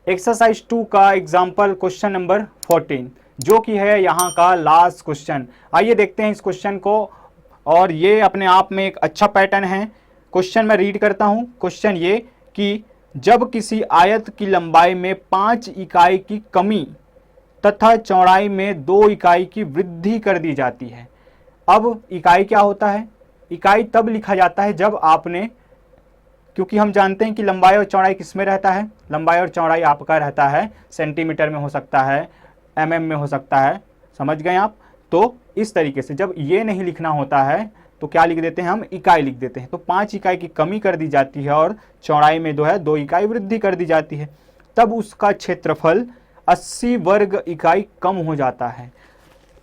Exercise 2 का example question number 14 जो कि है यहाँ का लास्ट क्वेश्चन। आइए देखते हैं इस क्वेश्चन को, और ये अपने आप में एक अच्छा पैटर्न है। क्वेश्चन मैं रीड करता हूँ। क्वेश्चन ये कि जब किसी आयत की लंबाई में 5 इकाई की कमी तथा चौड़ाई में 2 इकाई की वृद्धि कर दी जाती है। अब इकाई क्या होता है? इकाई तब लिखा जाता है जब आपने, क्योंकि हम जानते हैं कि लंबाई और चौड़ाई किस में रहता है, लंबाई और चौड़ाई आपका रहता है सेंटीमीटर में, हो सकता है एमएम में, हो सकता है, समझ गए आप। तो इस तरीके से जब ये नहीं लिखना होता है तो क्या लिख देते हैं हम, इकाई लिख देते हैं। तो 5 इकाई की कमी कर दी जाती है और चौड़ाई में 2 इकाई वृद्धि कर दी जाती है, तब उसका क्षेत्रफल 80 वर्ग इकाई कम हो जाता है।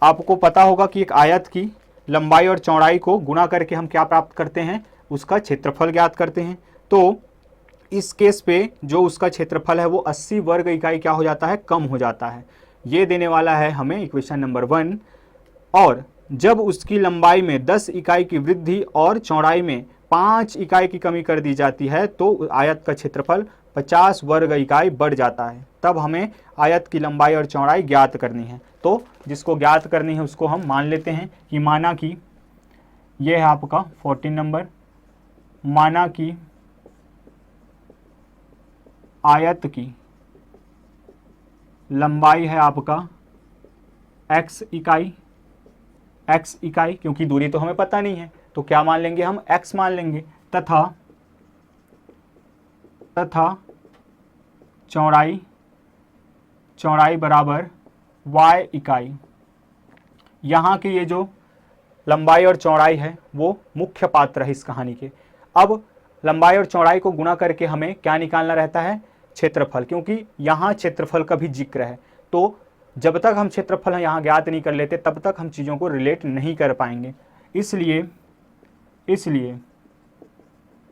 आपको पता होगा कि एक आयत की लंबाई और चौड़ाई को गुणा करके हम क्या प्राप्त करते हैं, उसका क्षेत्रफल ज्ञात करते हैं। तो इस केस पे जो उसका क्षेत्रफल है वो 80 वर्ग इकाई क्या हो जाता है, कम हो जाता है। ये देने वाला है हमें इक्वेशन नंबर 1। और जब उसकी लंबाई में 10 इकाई की वृद्धि और चौड़ाई में 5 इकाई की कमी कर दी जाती है तो आयत का क्षेत्रफल 50 वर्ग इकाई बढ़ जाता है। तब हमें आयत की लंबाई और चौड़ाई ज्ञात करनी है। तो जिसको ज्ञात करनी है उसको हम मान लेते हैं कि माना कि यह है आपका 14 नंबर, माना कि आयत की लंबाई है आपका x इकाई, क्योंकि दूरी तो हमें पता नहीं है तो क्या मान लेंगे हम, x मान लेंगे, तथा चौड़ाई बराबर y इकाई। यहाँ के ये जो लंबाई और चौड़ाई है वो मुख्य पात्र है इस कहानी के। अब लंबाई और चौड़ाई को गुणा करके हमें क्या निकालना रहता है, क्षेत्रफल, क्योंकि यहाँ क्षेत्रफल का भी जिक्र है। तो जब तक हम क्षेत्रफल यहाँ ज्ञात नहीं कर लेते तब तक हम चीज़ों को रिलेट नहीं कर पाएंगे। इसलिए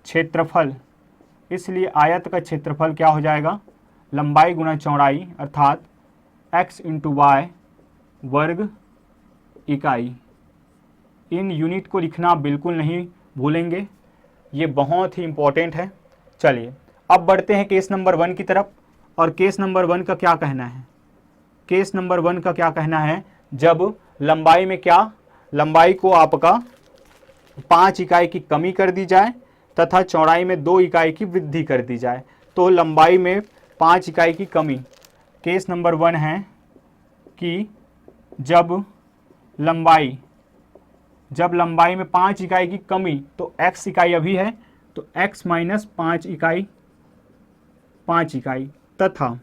क्षेत्रफल, इसलिए आयत का क्षेत्रफल क्या हो जाएगा, लंबाई गुना चौड़ाई अर्थात x इंटू वाई वर्ग इकाई। इन यूनिट को लिखना बिल्कुल नहीं भूलेंगे, ये बहुत ही इंपॉर्टेंट है। चलिए अब बढ़ते हैं केस नंबर 1 की तरफ। और केस नंबर 1 का क्या कहना है, केस नंबर 1 का क्या कहना है, जब लंबाई में क्या, लंबाई को आपका 5 इकाई की कमी कर दी जाए तथा चौड़ाई में 2 इकाई की वृद्धि कर दी जाए। तो लंबाई में 5 इकाई की कमी, केस नंबर 1 है कि जब लंबाई में 5 इकाई की कमी, तो x इकाई अभी है तो x माइनस 5 इकाई तथा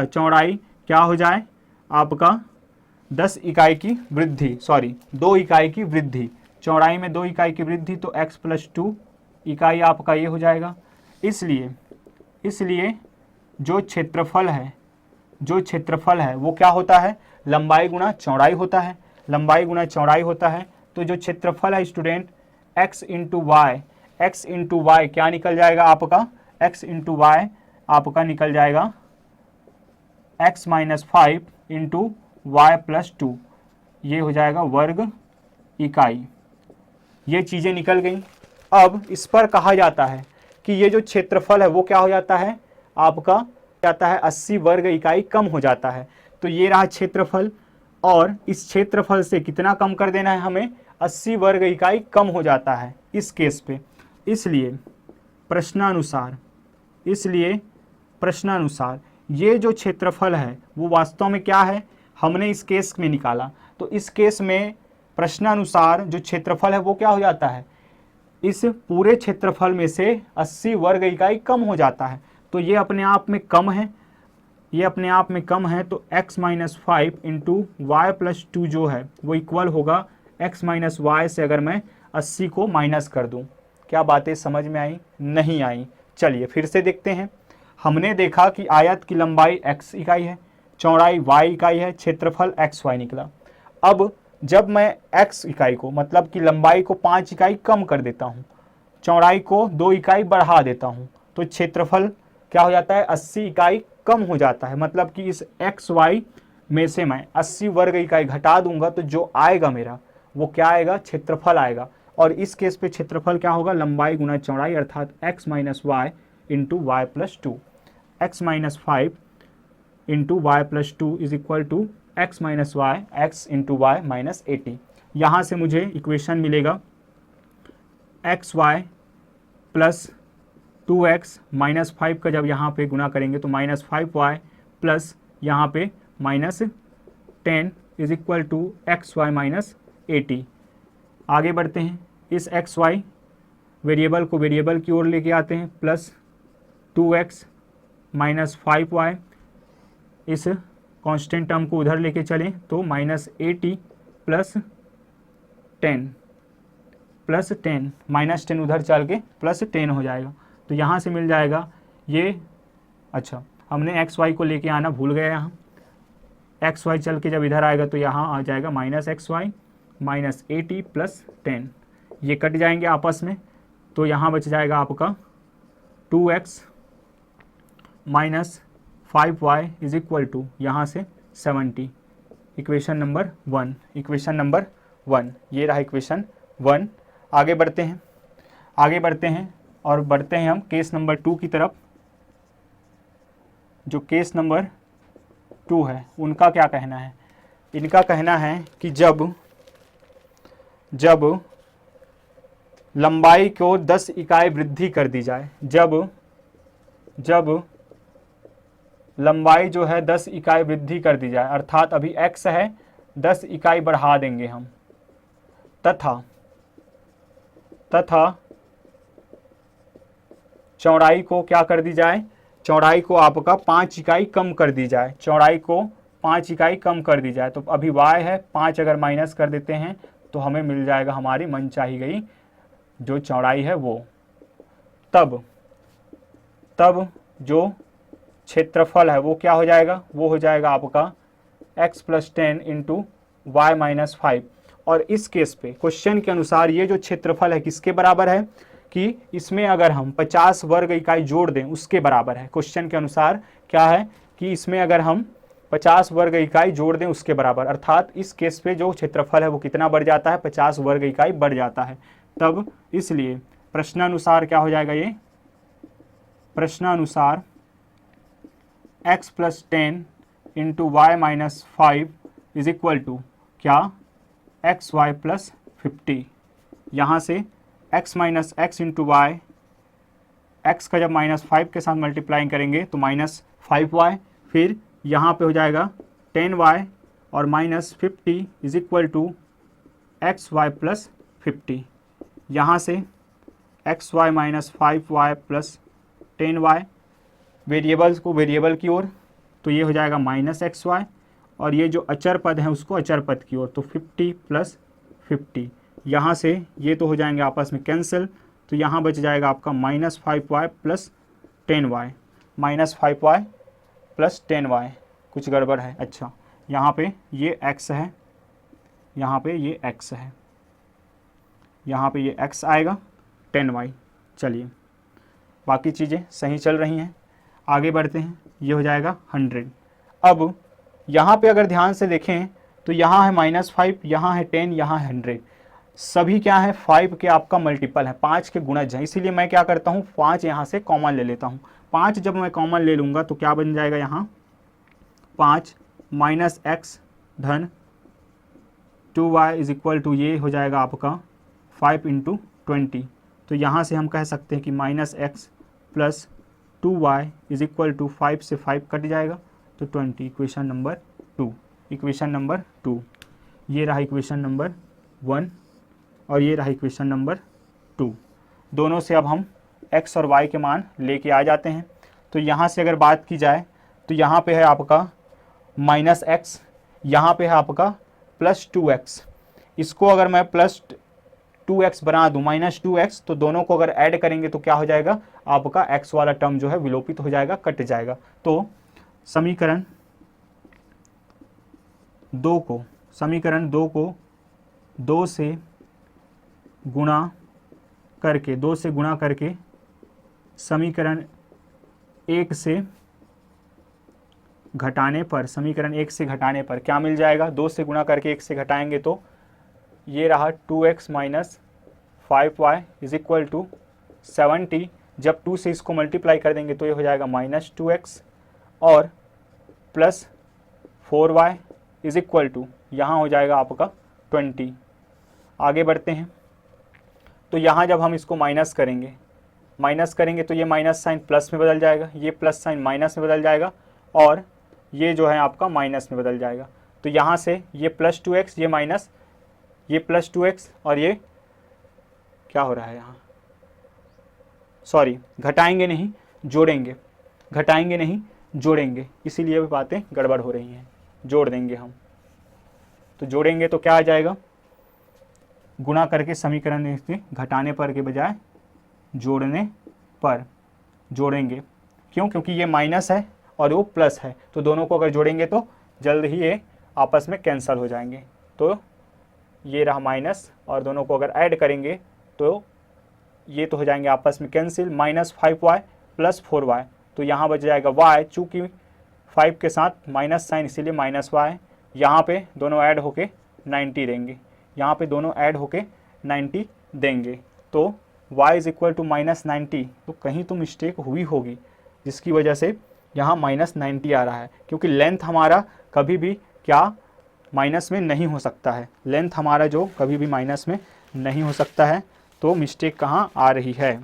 चौड़ाई क्या हो जाए आपका 10 इकाई की वृद्धि, 2 इकाई की वृद्धि, चौड़ाई में 2 इकाई की वृद्धि, तो x प्लस 2 इकाई आपका ये हो जाएगा। इसलिए जो क्षेत्रफल है वो क्या होता है, लंबाई गुना चौड़ाई होता है, लंबाई गुना चौड़ाई होता है। तो जो क्षेत्रफल है स्टूडेंट x इंटू वाई क्या निकल जाएगा आपका, x इंटू वाई आपका निकल जाएगा x minus 5 into y plus 2, ये हो जाएगा वर्ग इकाई। ये चीज़ें निकल गई। अब इस पर कहा जाता है कि ये जो क्षेत्रफल है वो क्या हो जाता है आपका, जाता है 80 वर्ग इकाई कम हो जाता है। तो ये रहा क्षेत्रफल, और इस क्षेत्रफल से कितना कम कर देना है हमें, 80 वर्ग इकाई कम हो जाता है इस केस पे। इसलिए प्रश्नानुसार ये जो क्षेत्रफल है वो वास्तव में क्या है, हमने इस केस में निकाला। तो इस केस में प्रश्नानुसार जो क्षेत्रफल है वो क्या हो जाता है, इस पूरे क्षेत्रफल में से 80 वर्ग इकाई कम हो जाता है। तो ये अपने आप में कम है, तो x minus 5 into y plus 2 जो है वो इक्वल होगा x माइनस वाई से अगर मैं 80 को माइनस कर दूं। क्या बातें समझ में आई, नहीं आई? चलिए फिर से देखते हैं। हमने देखा कि आयत की लंबाई x इकाई है, चौड़ाई y इकाई है, क्षेत्रफल xy निकला। अब जब मैं x इकाई को, मतलब कि लंबाई को 5 इकाई कम कर देता हूँ, चौड़ाई को 2 इकाई बढ़ा देता हूँ, तो क्षेत्रफल क्या हो जाता है, 80 इकाई कम हो जाता है। मतलब कि इस xy में से मैं 80 वर्ग इकाई घटा दूंगा तो जो आएगा मेरा वो क्या आएगा, क्षेत्रफल आएगा। और इस केस पे क्षेत्रफल क्या होगा, लंबाई गुना चौड़ाई अर्थात x minus y into y plus two, x minus 5 into y plus two is equal to x minus y, x into y minus 80। यहाँ से मुझे इक्वेशन मिलेगा x y plus 2x minus 5 का जब यहाँ पे गुना करेंगे तो माइनस 5y प्लस यहाँ पे minus 10 is equal to x y minus 80। आगे बढ़ते हैं, इस एक्स वाई वेरिएबल को वेरिएबल की ओर लेके आते हैं, प्लस 2x माइनस 5y, इस कांस्टेंट टर्म को उधर लेके चलें तो माइनस 80 प्लस 10 माइनस 10 उधर चल के प्लस 10 हो जाएगा। तो यहाँ से मिल जाएगा ये, अच्छा हमने एक्स वाई को लेके आना भूल गए, यहाँ एक्स वाई चल के जब इधर आएगा तो यहाँ आ जाएगा minus x y minus 80 plus 10, ये कट जाएंगे आपस में, तो यहाँ बच जाएगा आपका 2x minus 5y is equal to यहाँ से 70। इक्वेशन नंबर 1, इक्वेशन नंबर 1 ये रहा इक्वेशन 1। आगे बढ़ते हैं और बढ़ते हैं हम केस नंबर 2 की तरफ। जो केस नंबर 2 है उनका क्या कहना है, इनका कहना है कि जब लंबाई को 10 इकाई वृद्धि कर दी जाए, जब लंबाई जो है 10 इकाई वृद्धि कर दी जाए, अर्थात अभी x है 10 इकाई बढ़ा देंगे हम, तथा चौड़ाई को क्या कर दी जाए, चौड़ाई को आपका 5 इकाई कम कर दी जाए, चौड़ाई को 5 इकाई कम कर दी जाए। तो अभी y है 5, अगर माइनस कर देते हैं तो हमें मिल जाएगा हमारी मनचाही गई जो चौड़ाई है वो। तब जो क्षेत्रफल है वो क्या हो जाएगा, वो हो जाएगा आपका x plus 10 into y minus 5। और इस केस पे क्वेश्चन के अनुसार ये जो क्षेत्रफल है किसके बराबर है, कि इसमें अगर हम 50 वर्ग इकाई जोड़ दें उसके बराबर है। क्वेश्चन के अनुसार क्या है कि इसमें अगर हम 50 वर्ग इकाई जोड़ दें उसके बराबर, अर्थात इस केस पे जो क्षेत्रफल है वो कितना बढ़ जाता है, 50 वर्ग इकाई बढ़ जाता है। तब इसलिए प्रश्नानुसार क्या हो जाएगा, ये प्रश्नानुसार x plus 10 into y minus 5 is equal to क्या, एक्स वाई प्लस 50। यहाँ से x minus x into y, x का जब माइनस 5 के साथ मल्टीप्लाइंग करेंगे तो माइनस 5y, फिर यहाँ पे हो जाएगा 10y और minus 50 is equal to x y plus 50। यहाँ से x y minus 5y plus 10y, variables को वेरिएबल की ओर तो ये हो जाएगा माइनस एक्स वाई, और ये जो अचर पद है उसको अचर पद की ओर, तो 50 प्लस 50। यहाँ से ये तो हो जाएंगे आपस में कैंसिल, तो यहाँ बच जाएगा आपका minus 5y plus 10y, minus 5y plus 10y। कुछ गड़बड़ है, अच्छा यहाँ पे ये x है, यहाँ पे ये x है, यहाँ पे ये x आएगा 10y। चलिए बाकी चीज़ें सही चल रही हैं, आगे बढ़ते हैं। ये हो जाएगा 100। अब यहाँ पे अगर ध्यान से देखें तो यहाँ है माइनस 5, यहाँ है 10, यहाँ है 100, सभी क्या है 5 के आपका मल्टीपल है, 5 के गुणज हैं। इसीलिए मैं क्या करता हूँ 5 यहाँ से कॉमन ले लेता हूँ। 5 जब मैं कॉमन ले लूँगा तो क्या बन जाएगा, यहाँ 5 माइनस एक्स धन 2y इज इक्वल टू ये हो जाएगा आपका 5 इंटू 20। तो यहाँ से हम कह सकते हैं कि minus x plus 2y is equal to 5 से 5 कट जाएगा तो 20। इक्वेशन नंबर 2, इक्वेशन नंबर 2 ये रहा इक्वेशन नंबर 1 और ये रहा इक्वेशन नंबर 2। दोनों से अब हम x और y के मान लेके आ जाते हैं। तो यहाँ से अगर बात की जाए तो यहाँ पे है आपका माइनस एक्स, यहाँ पे है आपका प्लस 2x। इसको अगर मैं प्लस 2x बना दूँ माइनस 2x, तो दोनों को अगर ऐड करेंगे तो क्या हो जाएगा, आपका x वाला टर्म जो है विलोपित हो जाएगा, कट जाएगा। तो समीकरण 2 को 2 से गुणा करके समीकरण 1 से घटाने पर क्या मिल जाएगा, 2 से गुणा करके 1 से घटाएंगे तो ये रहा 2x minus 5y is equal to 70 जब 2 से इसको मल्टीप्लाई कर देंगे तो ये हो जाएगा -2x और plus 4y is equal to यहाँ हो जाएगा आपका 20। आगे बढ़ते हैं तो यहाँ जब हम इसको माइनस करेंगे तो ये माइनस साइन प्लस में बदल जाएगा, ये प्लस साइन माइनस में बदल जाएगा और ये जो है आपका माइनस में बदल जाएगा। तो यहाँ से ये +2x, ये माइनस, ये +2x और ये क्या हो रहा है यहाँ, सॉरी घटाएंगे नहीं जोड़ेंगे, घटाएंगे नहीं जोड़ेंगे, इसीलिए भी बातें गड़बड़ हो रही हैं। जोड़ देंगे हम, तो जोड़ेंगे तो क्या आ जाएगा, गुणा करके समीकरण से घटाने पर के बजाय जोड़ने पर जोड़ेंगे। क्यों? क्योंकि ये माइनस है और वो प्लस है, तो दोनों को अगर जोड़ेंगे तो जल्द ही ये आपस में कैंसिल हो जाएंगे। तो ये रहा माइनस और दोनों को अगर ऐड करेंगे तो ये तो हो जाएंगे आपस में कैंसिल, -5y + 4y। तो यहाँ बच जाएगा y, चूँकि 5 के साथ माइनस साइन इसीलिए -y। यहाँ पे दोनों ऐड होके 90 देंगे, यहाँ पे दोनों ऐड होके 90 देंगे। तो y इज इक्वल टू -90। तो कहीं तो मिस्टेक हुई होगी जिसकी वजह से यहाँ -90 आ रहा है, क्योंकि लेंथ हमारा कभी भी क्या माइनस में नहीं हो सकता है, लेंथ हमारा जो कभी भी माइनस में नहीं हो सकता है। तो मिस्टेक कहाँ आ रही है,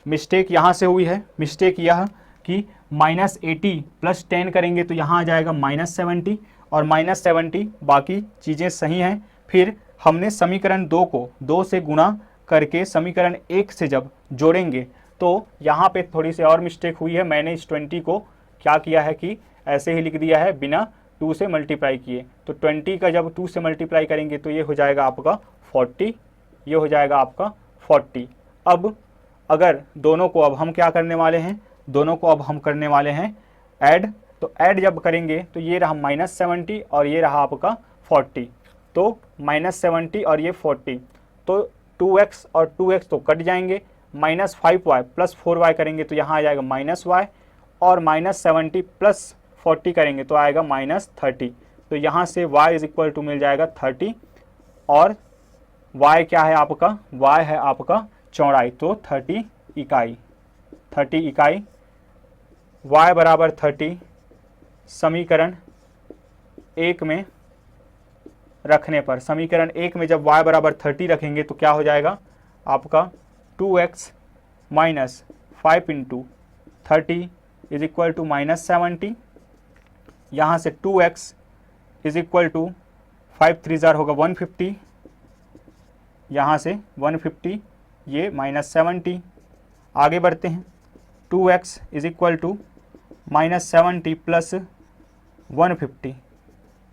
मिस्टेक यहाँ से हुई है। मिस्टेक यह कि -80 + 10 करेंगे तो यहाँ आ जाएगा -70 और -70 बाकी चीज़ें सही हैं। फिर हमने समीकरण 2 को 2 से गुणा करके समीकरण 1 से जब जोड़ेंगे तो यहाँ पे थोड़ी सी और मिस्टेक हुई है। मैंने इस 20 को क्या किया है कि ऐसे ही लिख दिया है बिना 2 से मल्टीप्लाई किए। तो 20 का जब 2 से मल्टीप्लाई करेंगे तो ये हो जाएगा आपका 40, ये हो जाएगा आपका 40। अब अगर दोनों को अब हम क्या करने वाले हैं, दोनों को अब हम करने वाले हैं ऐड। तो ऐड जब करेंगे तो ये रहा -70 और ये रहा आपका 40। तो -70 और ये 40, तो 2x और 2x तो कट जाएंगे, -5y + 4y करेंगे तो यहाँ आ जाएगा -y और -70 + 40 करेंगे तो आएगा -30। तो यहाँ से y इज इक्वल टू मिल जाएगा 30 और y क्या है आपका, y है आपका चौड़ाई, तो 30 इकाई, 30 इकाई y बराबर 30 समीकरण 1 में रखने पर, समीकरण 1 में जब y बराबर 30 रखेंगे तो क्या हो जाएगा आपका 2x - 5 × 30 इज इक्वल टू -70। यहाँ से 2x इज इक्वल टू 5 3 ज़ार होगा 150, यहाँ से 150 ये -70। आगे बढ़ते हैं, 2x इज इक्वल टू -70 + 150,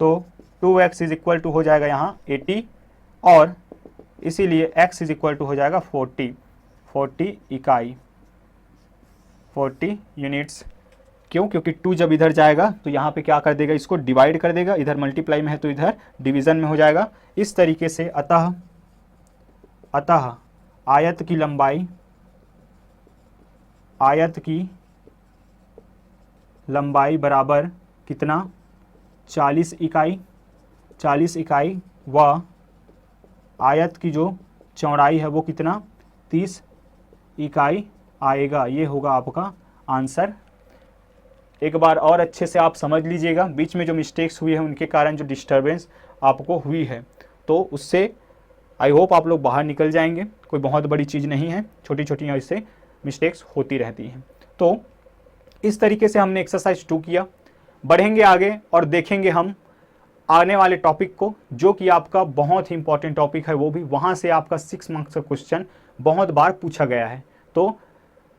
तो 2x इज इक्वल टू हो जाएगा यहाँ 80 और इसीलिए x इज इक्वल टू हो जाएगा 40 इकाई, 40 यूनिट्स। क्यों? क्योंकि 2 जब इधर जाएगा तो यहाँ पे क्या कर देगा, इसको डिवाइड कर देगा, इधर मल्टीप्लाई में है तो इधर डिवीज़न में हो जाएगा। इस तरीके से अतः आयत की लंबाई बराबर कितना, 40 इकाई व आयत की जो चौड़ाई है वो कितना, 30 इकाई आएगा। ये होगा आपका आंसर। एक बार और अच्छे से आप समझ लीजिएगा, बीच में जो मिस्टेक्स हुई है उनके कारण जो डिस्टर्बेंस आपको हुई है, तो उससे आई होप आप लोग बाहर निकल जाएंगे। कोई बहुत बड़ी चीज़ नहीं है, छोटी छोटी इससे मिस्टेक्स होती रहती हैं। तो इस तरीके से हमने एक्सरसाइज 2 किया। बढ़ेंगे आगे और देखेंगे हम आने वाले टॉपिक को, जो कि आपका बहुत ही इंपॉर्टेंट टॉपिक है, वो भी वहाँ से आपका 6 मार्क्स का क्वेश्चन बहुत बार पूछा गया है। तो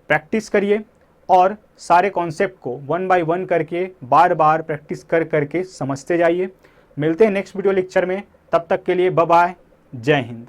प्रैक्टिस करिए और सारे कॉन्सेप्ट को 1 बाय 1 करके बार बार प्रैक्टिस करके समझते जाइए। मिलते हैं नेक्स्ट वीडियो लेक्चर में, तब तक के लिए बाय बाय, जय हिंद।